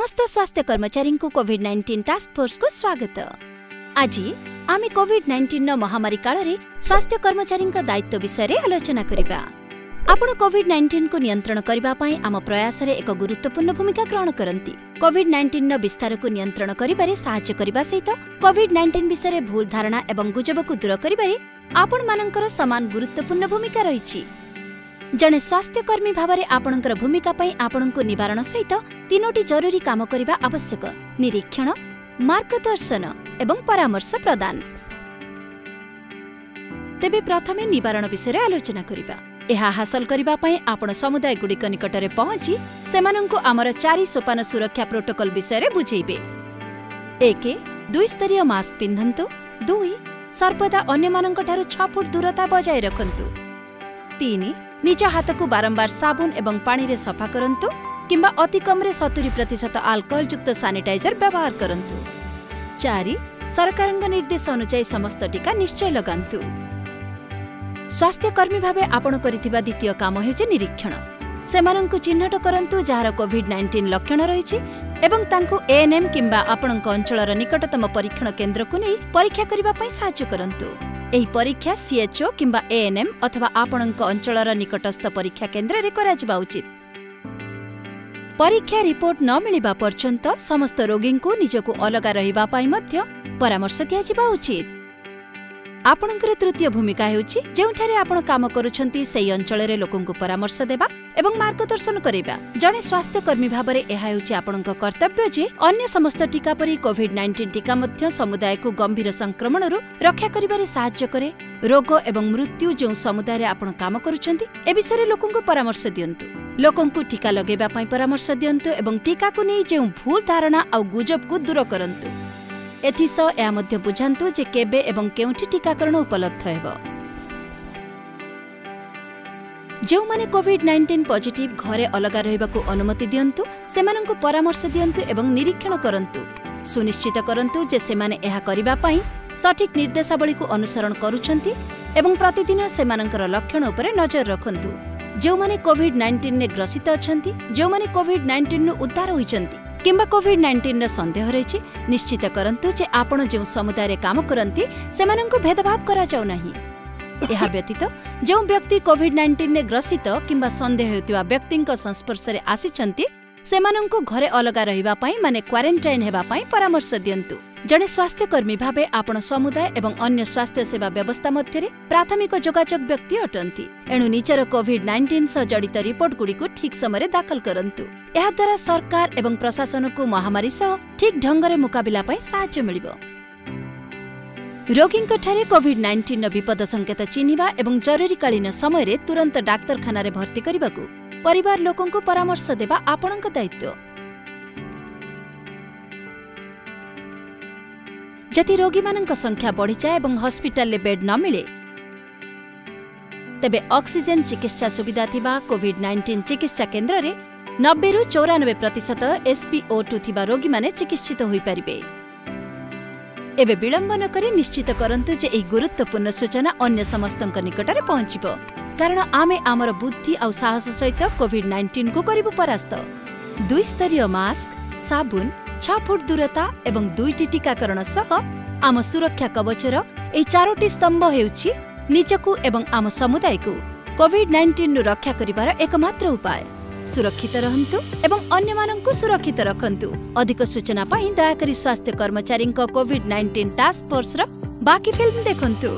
समस्त स्वास्थ्य कर्मचारी को कोविड-19 टास्क फोर्स को स्वागत। आज आमे कोविड-19 महामारी काल रे स्वास्थ्य कर्मचारी दायित्व विषय आलोचना करिबा। आपण कोविड-19 को नियंत्रण करबा पई आम प्रयास रे एक गुरुत्वपूर्ण भूमिका ग्रहण करंती। कोविड-19 विस्तार को नियंत्रण करिबारे सहाय्य करबा सहित कोविड-19 विषय भूल धारणा एवं गुजब को दूर करिबारे आपण मानकर समान गुरुत्वपूर्ण भूमिका रहिछि। जने स्वास्थ्यकर्मी भाव में आपणकर भूमिका पई आपणको निवारण सहित तीनोटी जरूरी काम करिबा आवश्यक। निरीक्षण, मार्गदर्शन एवं परामर्श प्रदान। तेबे प्रथमे निवारण विषय आलोचना करिबा। एहा हासिल करिबा पई आपण समुदाय गुडिक निकटरे पहुंची सेमानंको आमर 4 सोपान सुरक्षा प्रोटोकॉल विषय बुझेइबे। 1. 2 स्तरीय मास्क पिंधंतु। 2. सर्वदा अन्य मानंक ठारू 6 फुट दूरता बजाय रखंतु। 3. निज हाथ को बारंबार साबुन एवं पानी रे सफा करंतु किंबा अति कम रे 70% अल्कोहल युक्त सैनिटाइजर व्यवहार करंतु। 4. सरकारंग निर्देश अनुसार समस्त टीका निश्चय लगांतु। स्वास्थ्यकर्मी भावे आपण करिथिबा द्वितीय काम हेउचे निरीक्षण। सेमानंकु चिन्हट करंतु जहार कोविड-19 लक्षण रहिछि एवं तांकु एएनएम किंबा आपणक अंचलर निकटतम परीक्षण केन्द्र को नै परीक्षा करिबा पई सहाय्य करंतु। एही परीक्षा सीएचओ किंबा एएनएम अथवा आपणक अंचलर निकटस्थ परीक्षा केन्द्र रे करा जिबा उचित। परीक्षा रिपोर्ट न मिलिबा पर्यंत समस्त रोगी को निजको अलगा रहिबा पई मध्य परामर्श दिया जिबा उचित। आपणकर तृतीय भूमिका हेउछि जेउठारे आपण काम करूछंती सेही अंचल रे लोकंकु परामर्श देबा एवं मार्गदर्शन करेबा। जणे स्वास्थ्यकर्मी भाबरे एहा हेउछि आपणक कर्तव्य जे अन्य समस्त टीका परि कोविड-19 टीका मध्य समुदाय को गंभीर संक्रमणरु रक्षा करिबारे सहाय्य करे। रोग एवं मृत्यु जो समुदाय रे आपण काम करूछंती ए विषय लोकंकु परामर्श दियंतु। लोकंकु टीका लगेबा पई परामर्श दियंतु एवं टीका को नै जे भूल धारणा आ गुजब को दूर करंतु। एथिस या मध्य बुझांतु जे केबे एवं केउठी टीकाकरण उपलब्ध हेबो। जो माने कोविड-19 पॉजिटिव घरे अलगा रहबाकू अनुमति दियंतु सेमानंकु परामर्श दियंतु एवं निरीक्षण करंतु। सुनिश्चित करंतु जे सेमाने एहा करिबा पई सठिक निर्देशावली को अनुसरण करूछंती एवं प्रतिदिन सेमानंकर लक्षण उपरे नजर रखंतु। जो माने कोविड-19 ने ग्रसित अछंती, जो माने कोविड-19 नु उद्धार होइछंती किंबा कोविड-19 र संदेह रहिछि निश्चित करंतु जे आपण जो समुदाय रे काम करंती सेमानंकु भेदभाव करा जाउ नाही। एहा व्यतीत जो व्यक्ति कोविड-19 ने ग्रसित किंबा संदेह हेतुवा व्यक्तिंक संस्पर्श रे आसिछंती सेमानंकु घरे अलगा रहिबा पई माने क्वारंटाइन हेबा पई परामर्श दियंतु। जणे स्वास्थ्यकर्मी भावे आपण समुदाय एवं अन्य स्वास्थ्य सेवा व्यवस्था मध्यरे प्राथमिक जोगाजोग व्यक्ति अटंती। एणु निजर कोविड-19 सह जड़ित रिपोर्ट गुडी को ठीक समय दाखल करंतु। एहा द्वारा सरकार एवं प्रशासन को महामारी सह ठीक ढंगरे मुकाबिला पई सहाय्य मिलिबो। रोगींक ठारे कोविड-19 विपद संकेत चिन्हिबा एवं जरूरीकालीन समय रे तुरंत डाक्तरखाना रे भर्ती करिबाकू परिवार लोकंकु परामर्श देबा आपणक दायित्व। जति रोगी मानक संख्या बढ़ी जाए एवं हॉस्पिटल ले बेड न मिले तेबे ऑक्सीजन चिकित्सा सुविधा थिबा कोविड-19 चिकित्सा केन्द्र रे 90 रु 94% SpO2 थिबा रोगी माने चिकित्सित होई परिबे। एबे विलंब न करी निश्चित करंतु जे एही गुरुत्वपूर्ण सूचना अन्य समस्तक निकटरे पहुंचिबो, कारण आमे आमर बुद्धि आ साहस सहित कोविड-19 को करिबु परास्त। 2 स्तरीय मास्क, साबुन, 6 फुट दूरता एवं 2टी टीकाकरण सह आम सुरक्षा कवचर एही 4टी स्तंभ हेउछि निजकु एवं आम समुदाय को कोविड-19 रक्षा करिबार एकमात्र उपाय। सुरक्षित रहंतु एवं अन्य मानंकु सुरक्षित रखंतु। अधिक सूचना पाई दयाकरी स्वास्थ्य कर्मचारी कोविड-19 टास्क फोर्स रा बाकी फिल्म देखंतु।